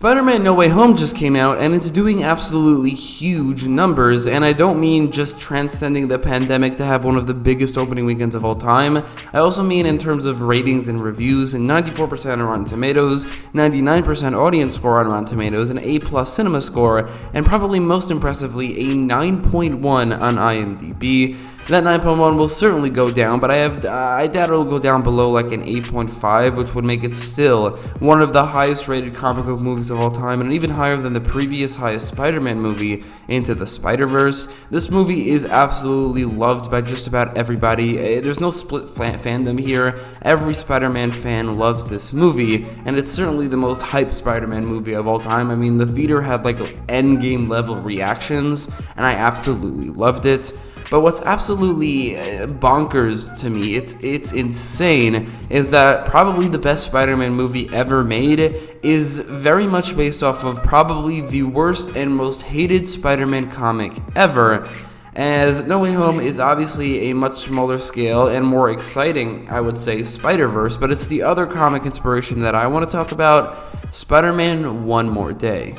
Spider-Man No Way Home just came out, and it's doing absolutely huge numbers, and I don't mean just transcending the pandemic to have one of the biggest opening weekends of all time. I also mean in terms of ratings and reviews, 94% on Rotten Tomatoes, 99% audience score on Rotten Tomatoes, an A+ cinema score, and probably most impressively, a 9.1 on IMDb. That 9.1 will certainly go down, but I doubt it'll go down below like an 8.5, which would make it still one of the highest rated comic book movies of all time, and even higher than the previous highest Spider-Man movie, Into the Spider-Verse. This movie is absolutely loved by just about everybody. There's no split fandom here. Every Spider-Man fan loves this movie, and it's certainly the most hyped Spider-Man movie of all time. I mean, the theater had like endgame level reactions, and I absolutely loved it. But what's absolutely bonkers to me, it's insane, is that probably the best Spider-Man movie ever made is very much based off of probably the worst and most hated Spider-Man comic ever. As No Way Home is obviously a much smaller scale and more exciting, I would say, Spider-Verse, but it's the other comic inspiration that I want to talk about, Spider-Man One More Day.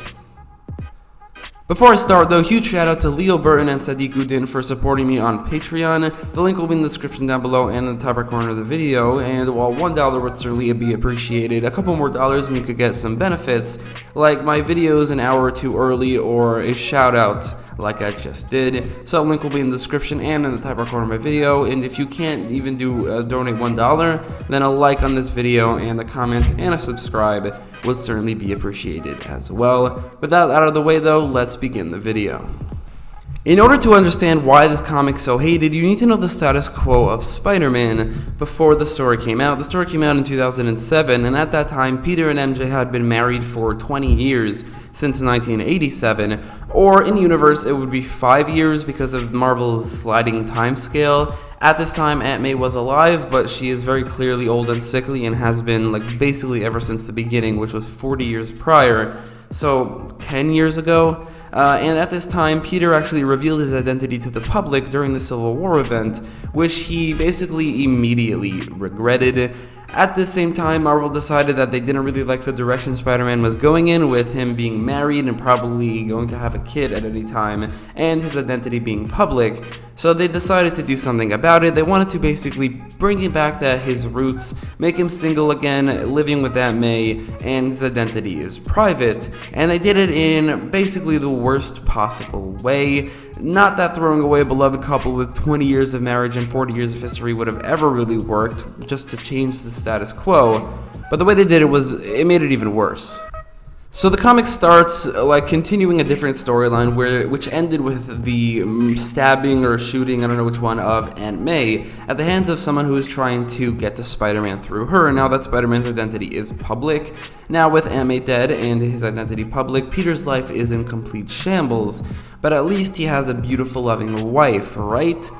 Before I start though, huge shout out to Leo Burton and Sadiq Uddin for supporting me on Patreon. The link will be in the description down below and in the top right corner of the video, and while $1 would certainly be appreciated, a couple more dollars and you could get some benefits, like my videos an hour or two early or a shout out like I just did. So link will be in the description and in the top right corner of my video, and if you can't even donate $1, then a like on this video and a comment and a subscribe would certainly be appreciated as well. With that out of the way though, let's begin the video. In order to understand why this comic is so hated, you need to know the status quo of Spider-Man before the story came out. The story came out in 2007, and at that time, Peter and MJ had been married for 20 years, since 1987, or in universe, it would be 5 years because of Marvel's sliding time scale. At this time, Aunt May was alive, but she is very clearly old and sickly and has been basically ever since the beginning, which was 40 years prior, so 10 years ago. And at this time, Peter actually revealed his identity to the public during the Civil War event, which he basically immediately regretted. At the same time, Marvel decided that they didn't really like the direction Spider-Man was going in, with him being married and probably going to have a kid at any time, and his identity being public. So they decided to do something about it. They wanted to basically bring him back to his roots, make him single again, living with Aunt May, and his identity is private. And they did it in basically the worst possible way. Not that throwing away a beloved couple with 20 years of marriage and 40 years of history would have ever really worked, just to change the status quo, but the way they did it made it even worse. So the comic starts continuing a different storyline which ended with the stabbing or shooting, I don't know which one, of Aunt May at the hands of someone who is trying to get to Spider-Man through her. Now that Spider-Man's identity is public, now with Aunt May dead and his identity public, Peter's life is in complete shambles, but at least he has a beautiful, loving wife, right?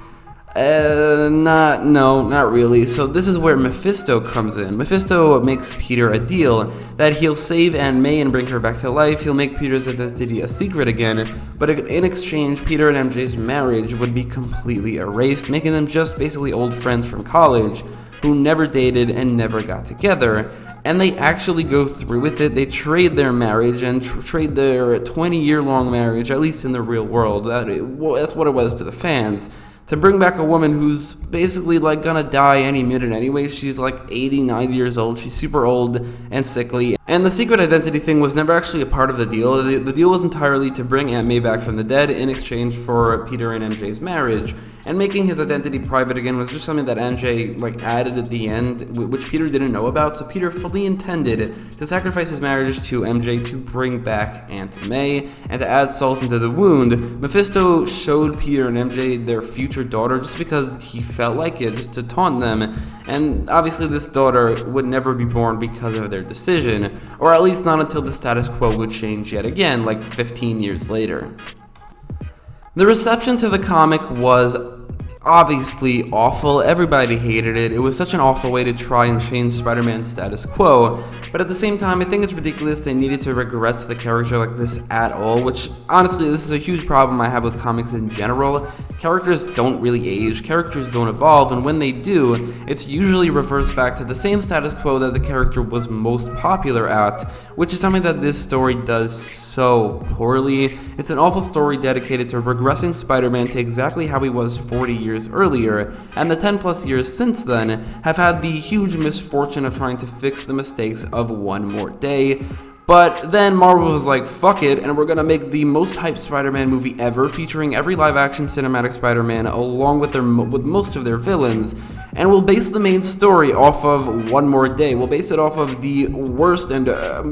Not really. So this is where Mephisto comes in. Mephisto makes Peter a deal that he'll save Aunt May and bring her back to life. He'll make Peter's identity a secret again, but in exchange, Peter and MJ's marriage would be completely erased, making them just basically old friends from college who never dated and never got together. And they actually go through with it. They trade their marriage and trade their 20-year-long marriage, at least in the real world. That's what it was to the fans, to bring back a woman who's basically gonna die any minute anyway. She's 89 years old, she's super old and sickly, and the secret identity thing was never actually a part of the deal. The deal was entirely to bring Aunt May back from the dead in exchange for Peter and MJ's marriage, and making his identity private again was just something that MJ added at the end, which Peter didn't know about. So Peter fully intended to sacrifice his marriage to MJ to bring back Aunt May, and to add salt into the wound, Mephisto showed Peter and MJ their future daughter just because he felt like it, just to taunt them, and obviously this daughter would never be born because of their decision, or at least not until the status quo would change yet again, 15 years later. The reception to the comic was obviously awful. Everybody hated it. It was such an awful way to try and change Spider-Man's status quo. But at the same time, I think it's ridiculous they needed to regress the character like this at all, which honestly, this is a huge problem I have with comics in general. Characters don't really age, characters don't evolve, and when they do, it's usually reverts back to the same status quo that the character was most popular at, which is something that this story does so poorly. It's an awful story dedicated to regressing Spider-Man to exactly how he was 40 years earlier, and the 10 plus years since then have had the huge misfortune of trying to fix the mistakes of one more day. But then Marvel was like, fuck it, and we're gonna make the most hyped Spider-Man movie ever, featuring every live-action cinematic Spider-Man along with most of their villains, and we'll base the main story off of One More Day. We'll base it off of the worst and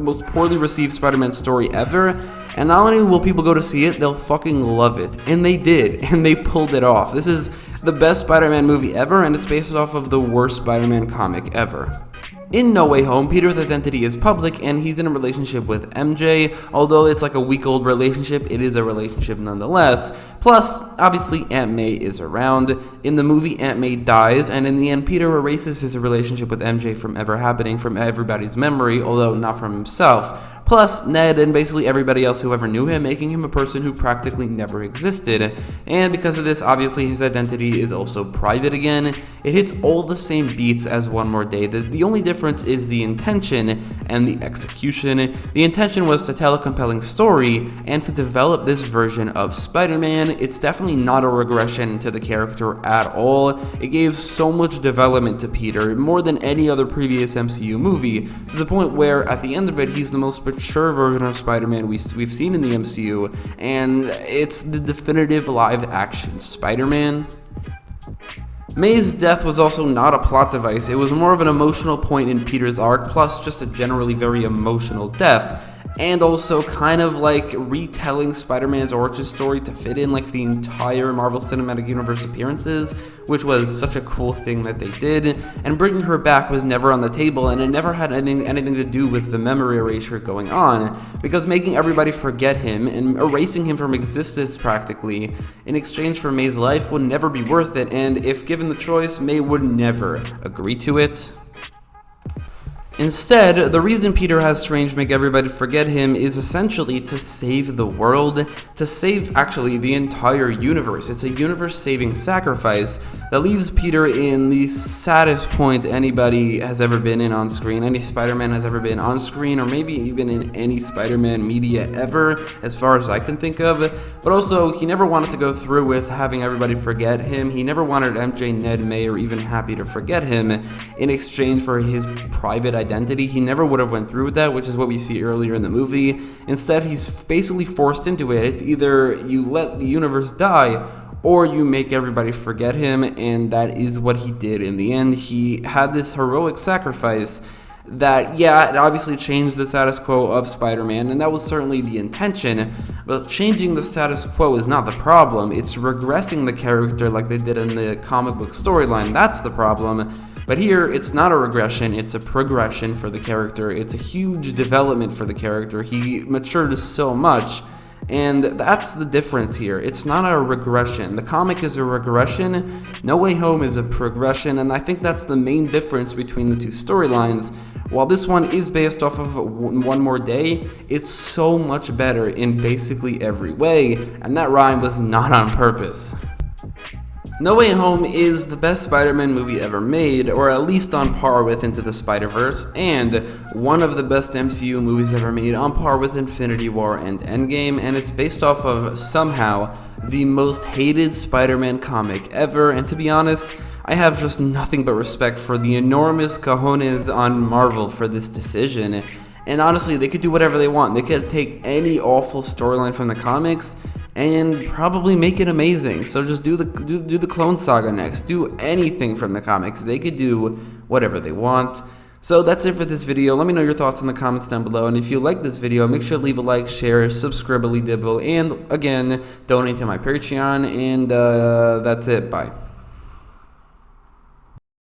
most poorly received Spider-Man story ever, and not only will people go to see it, they'll fucking love it. And they did, and they pulled it off. This is the best Spider-Man movie ever, and it's based off of the worst Spider-Man comic ever. In No Way Home, Peter's identity is public and he's in a relationship with MJ. Although it's like a week-old relationship, it is a relationship nonetheless. Plus, obviously, Aunt May is around. In the movie, Aunt May dies, and in the end, Peter erases his relationship with MJ from ever happening from everybody's memory, although not from himself. Plus, Ned and basically everybody else who ever knew him, making him a person who practically never existed. And because of this, obviously his identity is also private again. It hits all the same beats as One More Day. The only difference is the intention and the execution. The intention was to tell a compelling story and to develop this version of Spider-Man. It's definitely not a regression to the character at all. It gave so much development to Peter, more than any other previous MCU movie, to the point where at the end of it, he's the most mature version of Spider-Man we've seen in the MCU, and it's the definitive live-action Spider-Man. May's death was also not a plot device, it was more of an emotional point in Peter's arc, plus just a generally very emotional death. And also kind of like retelling Spider-Man's origin story to fit in like the entire Marvel Cinematic Universe appearances, which was such a cool thing that they did. And bringing her back was never on the table, and it never had anything to do with the memory erasure going on, because making everybody forget him and erasing him from existence practically in exchange for May's life would never be worth it, and if given the choice, May would never agree to it. Instead, the reason Peter has Strange make everybody forget him is essentially to save the world, to save actually the entire universe. It's a universe-saving sacrifice that leaves Peter in the saddest point anybody has ever been in on screen, any Spider-Man has ever been on screen, or maybe even in any Spider-Man media ever, as far as I can think of. But also, he never wanted to go through with having everybody forget him. He never wanted MJ, Ned, May, or even Happy to forget him in exchange for his private identity. He never would have went through with that, which is what we see earlier in the movie. Instead, he's basically forced into it. It's either you let the universe die or you make everybody forget him, and that is what he did in the end. He had this heroic sacrifice that, yeah, it obviously changed the status quo of Spider-Man, and that was certainly the intention, but changing the status quo is not the problem. It's regressing the character like they did in the comic book storyline. That's the problem. But here, it's not a regression, it's a progression for the character. It's a huge development for the character. He matured so much, and that's the difference here. It's not a regression. The comic is a regression, No Way Home is a progression, and I think that's the main difference between the two storylines. While this one is based off of One More Day, it's so much better in basically every way, and that rhyme was not on purpose. No Way Home is the best Spider-Man movie ever made, or at least on par with Into the Spider-Verse, and one of the best MCU movies ever made, on par with Infinity War and Endgame, and it's based off of, somehow, the most hated Spider-Man comic ever, and to be honest, I have just nothing but respect for the enormous cojones on Marvel for this decision. And honestly, they could do whatever they want. They could take any awful storyline from the comics and probably make it amazing. So just do the Clone Saga next. Do anything from the comics. They could do whatever they want. So that's it for this video. Let me know your thoughts in the comments down below. And if you like this video, make sure to leave a like, share, subscribe, and again, donate to my Patreon. And that's it. Bye.